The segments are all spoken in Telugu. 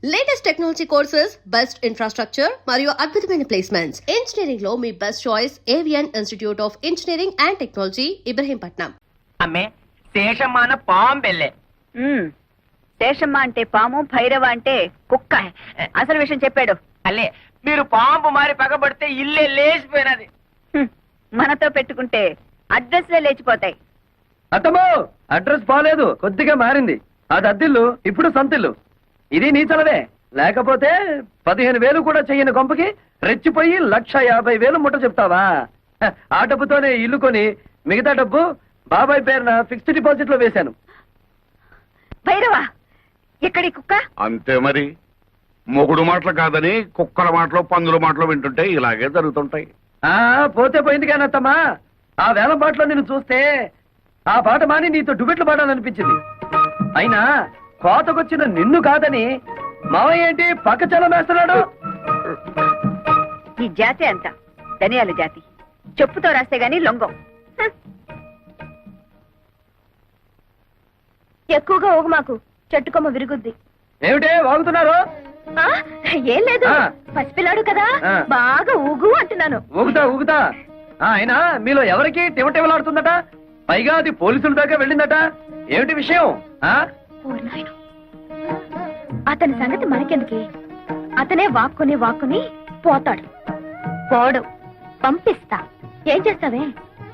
Latest technology courses, best infrastructure మరియు అద్భుతమైన ప్లేస్మెంట్స్. ఇంజనీరింగ్ లో మీ best choice Avian Institute of Engineering and Technology, Ibrahimpatnam. అమ్మే శేషమ్మ అన్న పాంబెల్లే. శేషమ్మ అంటే పాము, భైరవ అంటే కుక్క. అసలు విషయం చెప్పాడు. అల్లే మీరు పాంపు మారి పగబడితే ఇల్లే లేచిపోయినది. మనతో పెట్టుకుంటే అడ్రస్లే లేచిపోతాయి. అత్తమ్మో, అడ్రస్ బాలేదు, కొద్దిగా మారింది. అది అద్దిల్లు, ఇప్పుడు సొంతిల్లు. ఇది నీ చలవే, లేకపోతే 15,000 కూడా చెయ్యని కొంపకి రెచ్చిపోయి 1,50,000 ముట్ట చెప్తావా? ఆ డబ్బుతోనే ఇల్లు కొని మిగతా డబ్బు బాబాయ్ పేరున ఫిక్స్డ్ డిపాజిట్ లో వేశాను. భైరవ, ఎక్కడి కుక్క? అంతే మరి, మొగుడు మాటలు కాదని కుక్కల మాటలు పందుల మాటలు వింటుంటే ఇలాగే జరుగుతుంటాయి. పోతే పోయింది కానీ అత్తమ్మా, ఆ వేల పాటలో నిన్ను చూస్తే ఆ పాట మాని నీతో డుబెట్లు పాడాలనిపించింది. అయినా కోతకొచ్చిన నిన్ను కాదని మావయ్య ఏంటి పక్క చలం వేస్తున్నాడు? ఈ జాతి అంతా ధనియాల జాతి. చెప్పుతో రాస్తే గాని లొంగం. ఎక్కువగా ఊగు, మాకు చెట్టుకొమ్మ విరుగుద్ది. ఏమిటే వాగుతున్నారు? ఏం లేదు, ఆ. పసిపిల్లాడు కదా, ఆ. బాగా ఊగు అంటున్నాను. ఊగుతా ఊగుతా. అయినా మీలో ఎవరికి టివటివలాడుతుందట? పైగా అది పోలీసుల దాకా వెళ్ళిందట. ఏమిటి విషయం? ఓరి నాయనో. అతని సంగతి మనకెందుకే, అతనే వాక్కుని పోతాడు. పోడు, పంపిస్తా. ఏం చేస్తావే,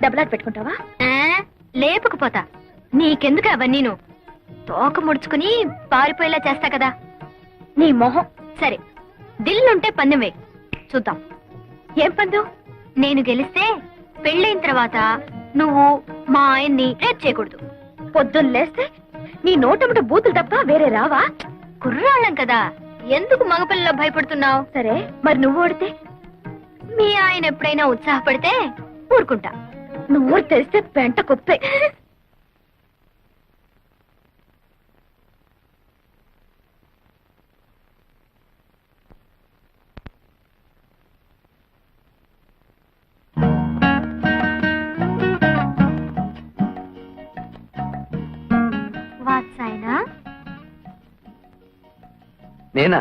డబ్బులాట పెట్టుకుంటావా? లేపుకుపోతా. నీకెందుకు అవన్నీ? తోక ముడుచుకుని పారిపోయేలా చేస్తా కదా. నీ మొహం. సరే, దిల్లుంటే పందెం వేయి, చూద్దాం. ఏం పందెం? నేను గెలిస్తే పెళ్ళైన తర్వాత నువ్వు మా ఆయన్ని రేప్ చేయకూడదు. పొద్దున్న లేస్తే నీ నోటముట బూతులు తప్ప వేరే రావా? కుర్రాళ్ళం కదా, ఎందుకు మగపిల్లలో భయపడుతున్నావు? సరే, మరి నువ్వు ఓడితే? మీ ఆయన ఎప్పుడైనా ఉత్సాహపడితే ఊరుకుంటా. నువ్వు తెలిస్తే పెంట కుప్పే. నేనా?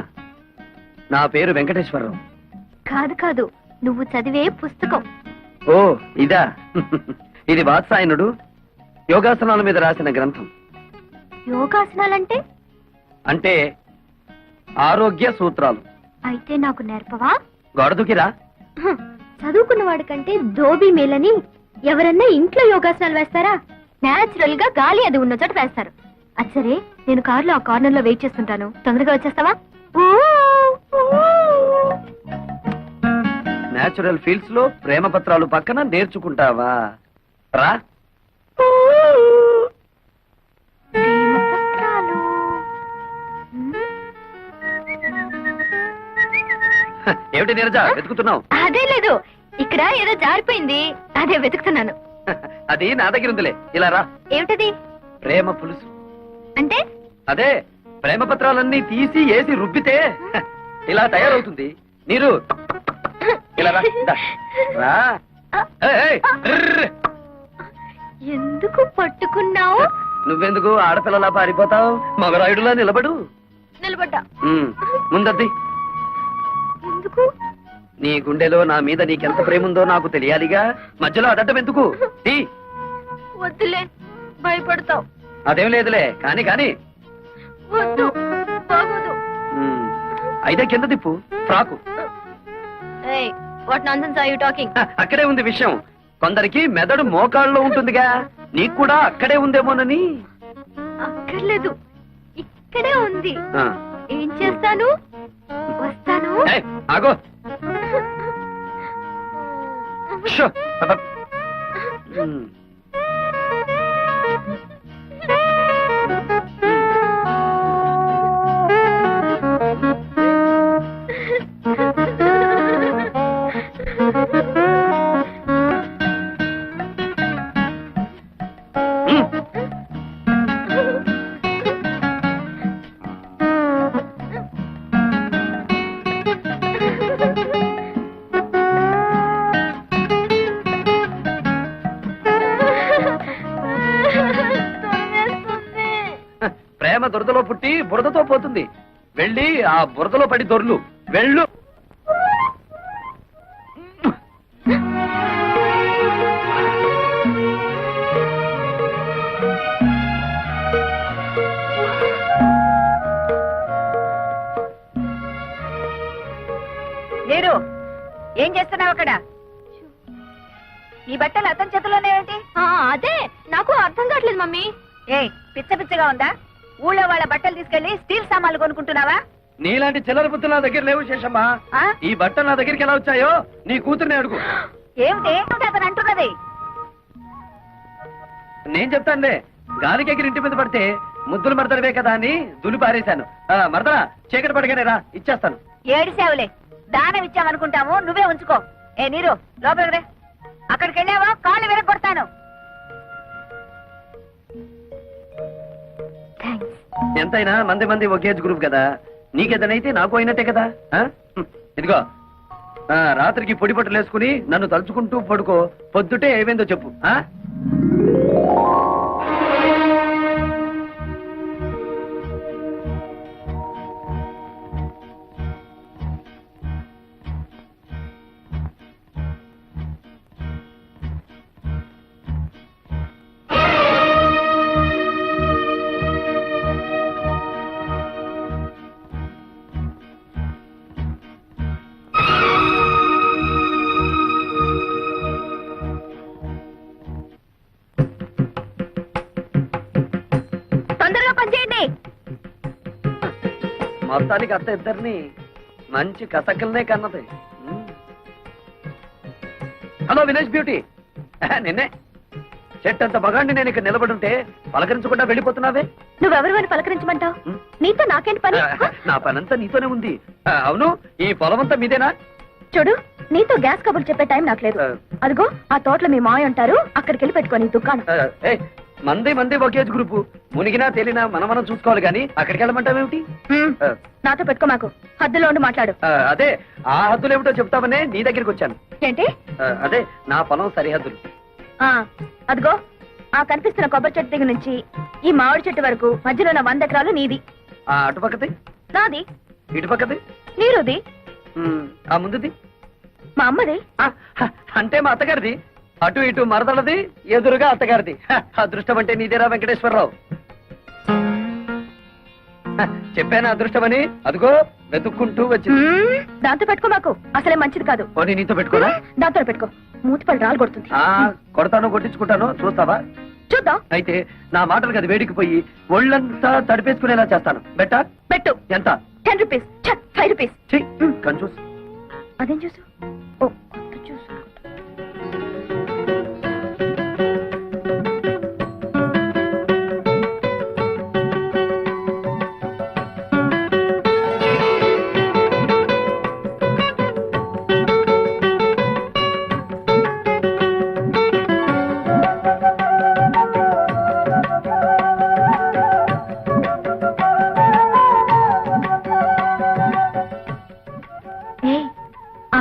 నా పేరు వెంకటేశ్వరరావు. కాదు కాదు, నువ్వు చదివే పుస్తకం. ఓ ఇదా? ఇది వాత్సాయనుడు యోగాసనాల మీద రాసిన గ్రంథం. యోగాసనాలంటే? అంటే ఆరోగ్య సూత్రాలు. అయితే నాకు నేర్పవా? గొడదుకిరా. చదువుకున్న వాడికంటే దోబీ మేలని. ఎవరన్నా ఇంట్లో యోగాసనాలు వేస్తారా? నేచురల్ గా గాలి అది ఉన్న చోట వేస్తారు. అచ్చరే, నేను కారులో ఆ కార్నర్ లో వెయిట్ చేస్తుంటాను, తొందరగా వచ్చేస్తావా? నేచురల్ ఫీల్డ్స్ లో ప్రేమ పత్రాలు పక్కన నేర్చుకుంటావా? రా. ఏమిటి నీరజ వెతుకుతున్నావు? అదే లేదు, ఇక్కడ ఏదో జారిపోయింది, అదే వెతుకుతున్నాను. అది నా దగ్గర ఉందిలే, ఇలా రా. ఏమిటది? ప్రేమ పులుసు. అంటే? అదే, ప్రేమ పత్రాలన్నీ తీసి వేసి రుబ్బితే ఇలా తయారవుతుంది. నీరు ఇలా రా. రా. ఎందుకు పట్టుకున్నావు? నువ్వెందుకు ఆడపిల్లలా పారిపోతావు? మగరాయుడులా నిలబడు. నిలబడ్డా. ముందద్ది. ఎందుకు? నీ గుండెలో నా మీద నీకెంత ప్రేమ ఉందో నాకు తెలియాలిగా. మధ్యలో అడటం ఎందుకు? వద్దులే, భయపడతావు. అదేం లేదులే, కాని కాని. వద్దు, బాగోదు. అయితే కింద తిప్పు frock. What nonsense are you talking? అక్కడే ఉంది విషయం. కొందరికి మెదడు మోకాళ్ళలో ఉంటుందిగా, నీకు కూడా అక్కడే ఉందేమోనని. అక్కర్లేదు, ఇక్కడే ఉంది. ఆ. ఏం చేస్తాను? వస్తాను. ఆగో. షో. ప్రేమ దురదలో పుట్టి బురదతో పోతుంది. వెళ్ళి ఆ బురదలో పడి దొర్లు వెళ్ళు. లేరు ఏం చేస్తున్నావు అక్కడ? ఈ బట్టలు అతని చేతిలోనే ఏంటి? అదే నాకు అర్థం కావట్లేదు మమ్మీ. ఏ పిచ్చ పిచ్చగా ఉందా? ఊళ్ళో వాళ్ళ బట్టలు తీసుకెళ్లి స్టీల్ సామాన్లు కొనుక్కుంటున్నావా? నీలాంటి చిల్లర బుద్ధులు నా దగ్గర లేవు శేషమ్మా. ఆ? ఈ బట్టలు నా దగ్గరికి ఎలా వచ్చాయో నీ కూతుర్ని అడుగు. ఏమిటి అతను అంటున్నది? నేను చెప్తానులే. గాలికి ఎగిరి ఇంటి మీద పడితే ముద్దులు మరదలవే కదా అని దులి పారేశాను. మరదలా చీకటి పడగానే రా, ఇచ్చేస్తాను. ఏడిసేవులే, దానం ఇచ్చామనుకుంటాము, నువ్వే ఉంచుకో. ఏ నీరు లోపలికి రే. అక్కడికి వెళ్ళావో కాళ్ళు విరగొడతాను. ఎంతైనా మంది ఒకే ఏజ్ గ్రూప్ కదా. నీకేదనైతే నాకు అయినట్టే కదా. ఇదిగో రాత్రికి పొడి పట్టులు వేసుకుని నన్ను తలుచుకుంటూ పడుకో. పొద్దుటే ఏమైందో చెప్పు. తొందరగా పనిచేయండి. మొత్తానికి అత్త ఇద్దరిని మంచి కసకల్నే కన్నది. హలో వినేష్ బ్యూటీ, నిన్నే. చెట్టంత మగాండి నేను ఇక్కడ నిలబడుంటే పలకరించకుండా వెళ్ళిపోతున్నావే. నువ్వెవరు పలకరించమంటావు? నీతో నాకేంటి పని? నా పనంతా నీతోనే ఉంది. అవును, ఈ పొలమంతా మీదేనా? చూడు, నీతో గ్యాస్ కబుర్లు చెప్పే టైం నాకు లేదు. అదిగో ఆ తోటలో మీ మాయ ఉంటారు, అక్కడికి వెళ్ళి పెట్టుకోని దుకాణం. మంది ఒకేజ్ గ్రూపు. మునిగినా తేలినా మనం చూసుకోవాలి గాని అక్కడికి వెళ్ళమంటావేమిటి? నాతో పెట్టుకో, మాకు హద్దులో ఉండి మాట్లాడు. అదే ఆ హద్దులు ఏమిటో చెప్తామనే నీ దగ్గరికి వచ్చాను. ఏంటి? అదే నా పొలం సరిహద్దులు. అదిగో ఆ కనిపిస్తున్న కొబ్బరి చెట్టు దగ్గర నుంచి ఈ మామిడి చెట్టు వరకు మధ్యలో ఉన్న 100 ఎకరాలు నీది. అటుపక్కది నాది. ఇటుపక్కది నీరుది. ఆ ముందుది మా అమ్మది. అంటే మా అత్తగారిది. అటు ఇటు మరదలది, ఎదురుగా అత్తగారిది. అదృష్టం అంటే నీదేరా వెంకటేశ్వరరావు. చెప్పాను అదృష్టమని. అదిగో వెతుక్కుంటూ వచ్చింది. దాంతో పెట్టుకో, మాకు అసలే మంచిది కాదు. పోనీ నీతో పెట్టుకోరా? దాంతో పెట్టుకో, మూతిపళ్ళు రాలు కొడుతుంది. కొడతాను, కొట్టించుకుంటాను, చూస్తావా? చూద్దాం. అయితే నా మాటలకు అది వేడికిపోయి ఒళ్ళంతా తడిపేసుకునేలా చేస్తాను. బెట్టా? పెట్టు. ఎంత? 10 రూపీస్. 5 రూపీస్. కంచూస్. అదేం చూసు? ఓ కొత్త చూసు.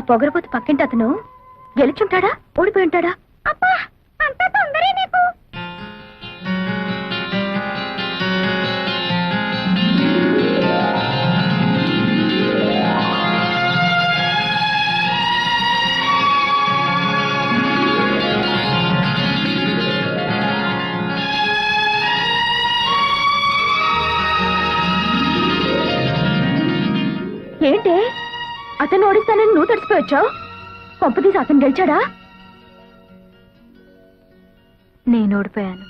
పొగరపోతు పక్కింటి అతను గెలుచుంటాడా, ఓడిపోయి ఉంటాడా? అబ్బా, అంత తొందరే నీకు. ఏంటి అతను ఓడిస్తానని నువ్వు తడిసిపోయొచ్చావు? పంపతీసి అతను గెలిచాడా? నేను ఓడిపోయాను.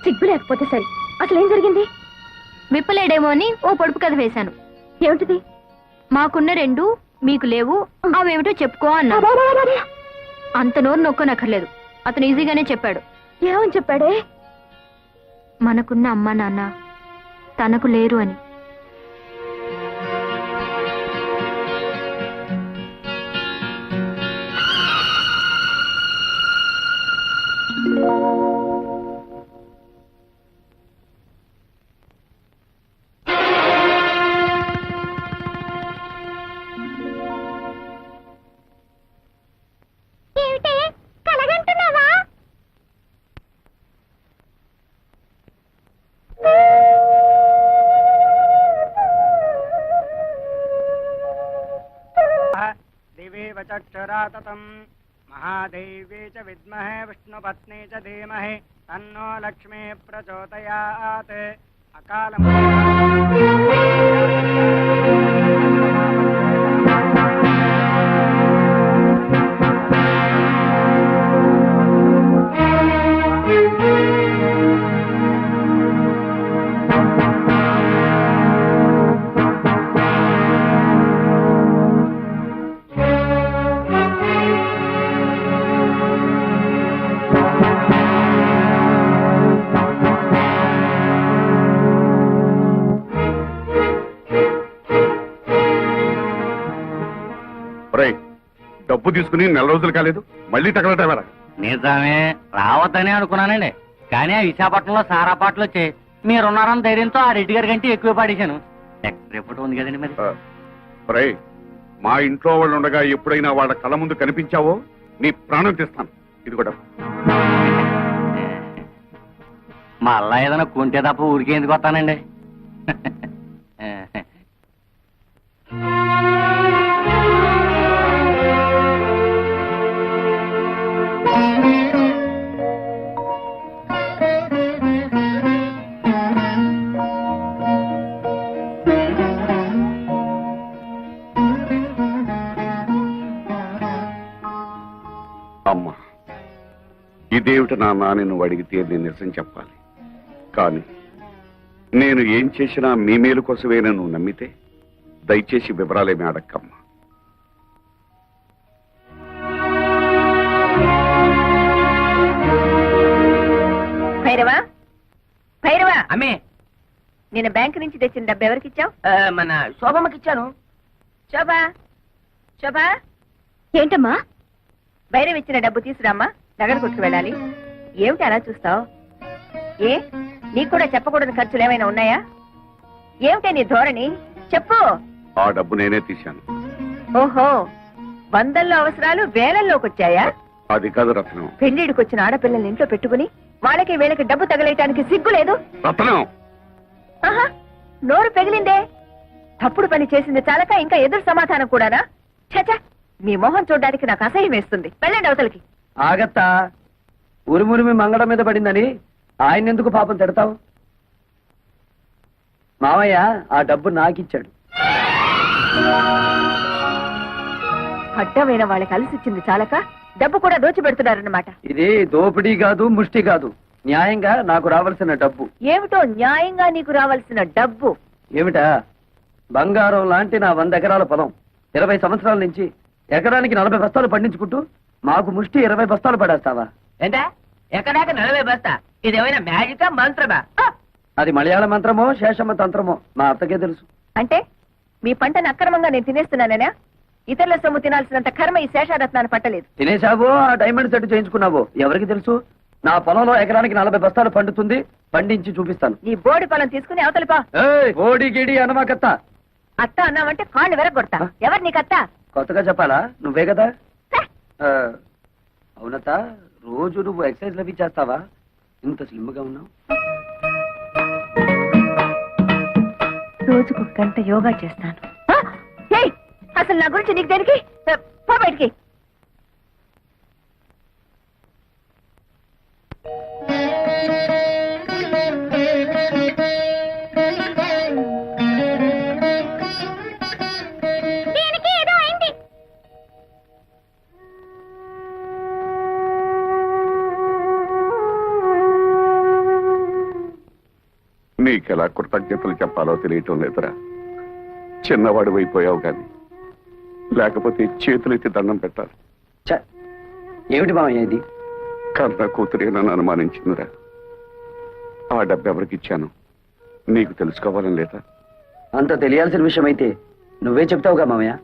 సిగ్గు లేకపోతే సరే, అసలు ఏం జరిగింది? విప్పలేడేమో అని ఓ పొడుపు కథ వేశాను. ఏమిటిది? మాకున్న 2 మీకు లేవు, అవేమిటో చెప్పుకో అన్నా. అంత నోరు నొక్కనక్కర్లేదు, అతను ఈజీగానే చెప్పాడు. ఏమని చెప్పాడే? మనకున్న అమ్మా నాన్న తనకు లేరు అని. చక్షురా తతం महादेवी च विद्महे विष्णुपत्नी च धीमहि तन्नो लक्ष्मी प्रचोदयात् డబ్బు తీసుకుని 4 రోజులు కాలేదు మళ్ళీ తగలటవరా? నిజమే రావద్దని అనుకున్నానండి, కానీ ఆ విశాఖపట్నంలో సారా పాటలు వచ్చాయి. మీరున్నారన్న ధైర్యంతో ఆ రెడ్డి గారి కంటే ఎక్కువ పాడేశాను. రేపటి ఉంది కదండి మరి. ఒరే, మా ఇంట్లో వాళ్ళు ఉండగా ఎప్పుడైనా వాళ్ళ కళ్ళ ముందు కనిపించావో నీ ప్రాణం తీస్తాను. ఇది కూడా మళ్ళా ఏదైనా కొంటే తప్ప ఊరికే ఎందుకు వస్తానండి. అమ్మా, ఇదేమిటి నాన్న అని నువ్వు అడిగితే నేను నిజం చెప్పాలి. కానీ నేను ఏం చేసినా మీ మేలు కోసమే నువ్వు నమ్మితే దయచేసి వివరాలేమి అడక్కమ్మా. భైరవా, భైరవా, అమ్మే, నేను బ్యాంక్ నుంచి తెచ్చిన డబ్బు ఎవరికి ఇచ్చావు? మన శోభమ్మకి ఇచ్చాను. శోభా, శోభా, ఏంటమ్మా? భైరవ్ ఇచ్చిన డబ్బు తీసురామ్మా, నగర కొట్టుకు వెళ్ళాలి. ఏమిటి అలా చూస్తావు? ఏ, నీకు కూడా చెప్పకూడని ఖర్చులు ఏమైనా ఉన్నాయా? ఏమిటే నీ ధోరణి? చెప్పు. ఆ డబ్బు నేనే తీశాను. ఓహో, వందల్లో అవసరాలు వేలల్లోకి వచ్చాయా? అది కాదు రత్నం. పెళ్లిడికి వచ్చిన ఆడపిల్లల్ని ఇంట్లో పెట్టుకుని వాళ్ళకి వీళ్ళకి డబ్బు తగలేయటానికి సిగ్గు లేదు? రత్నం, ఆహా, నోరు పెగిలిందే. తప్పుడు పని చేసింది చాలక ఇంకా ఎదురు సమాధానం కూడానా? చచా, మీ మొహం చూడడానికి నాకు అసహ్యం వేస్తుంది. వెళ్ళండి అవతలకి. ఆగత్తా, ఉరుమురిమి మంగళం మీద పడిందని ఆయన ఎందుకు పాపం తిడతావు? మావయ్య ఆ డబ్బు నాకిచ్చాడు. అడ్డమైన వాళ్ళకి అలసిచ్చింది చాలక డబ్బు కూడా దోచిపెడుతున్నారన్నమాట. ఇది దోపిడీ కాదు, ముష్టి కాదు, న్యాయంగా నాకు రావాల్సిన డబ్బు. ఏమిటో న్యాయంగా నీకు రావాల్సిన డబ్బు? ఏమిటా? బంగారం లాంటి నా 100 ఎకరాల పొలం 20 సంవత్సరాల నుంచి ఎకరానికి 40 బస్తాలు పండించుకుంటూ మాకు ముష్టి 20 బస్తాలు పడేస్తావా? ఏంటా ఎక్కడాక 40 బస్తా? ఇదేమైనా మ్యాజికా మంత్రమా? అది మలయాళ మంత్రమో శేషమ్మ తంత్రమో మా అత్తకే తెలుసు. అంటే మీ పంటను అక్రమంగా నేను తినేస్తున్నానేనా? ఇతరుల సొమ్ము తినాల్సినంత కర్మ ఈ శేషారత్నాన్ని పట్టలేదు. తినేశావో ఆ డైమండ్ సెట్ చేయించుకున్నావో ఎవరికి తెలుసు? నా పొలంలో ఎకరానికి 40 బస్తాలు పండుతుంది, పండించి చూపిస్తాను. నీ బోడి పొలం తీసుకుని అవతలిపా. ఓడి గిడి అనమాకత్త. అత్త అన్నావంటే కాళ్ళు వెరగొడతా. ఎవరు నీకత్త? కొత్తగా చెప్పాలా? నువ్వే కదా. అవునత్త, రోజు నువ్వు ఎక్సర్సైజ్ లవి చేస్తావా? ఇంత స్లిమ్ గా ఉన్నావు. రోజుకు 1 గంట యోగా చేస్తాను. అసలు నా గురించి నీకు దేనికి? పో బయటికి. నీకెలా కృతజ్ఞతలు చెప్పాలో తెలియటం లేదురా. చిన్నవాడు అయిపోయావు గాని లేకపోతే చేతులెత్తి దండం పెట్టాలి. ఏమిటి మామయ్య ఇది? కన్న కూతురే నన్ను అనుమానించిందిరా. ఆ డబ్బు ఎవరికి ఇచ్చాను నీకు తెలుసుకోవాలని లేదా? అంత తెలియాల్సిన విషయం అయితే నువ్వే చెప్తావుగా మామయ్య.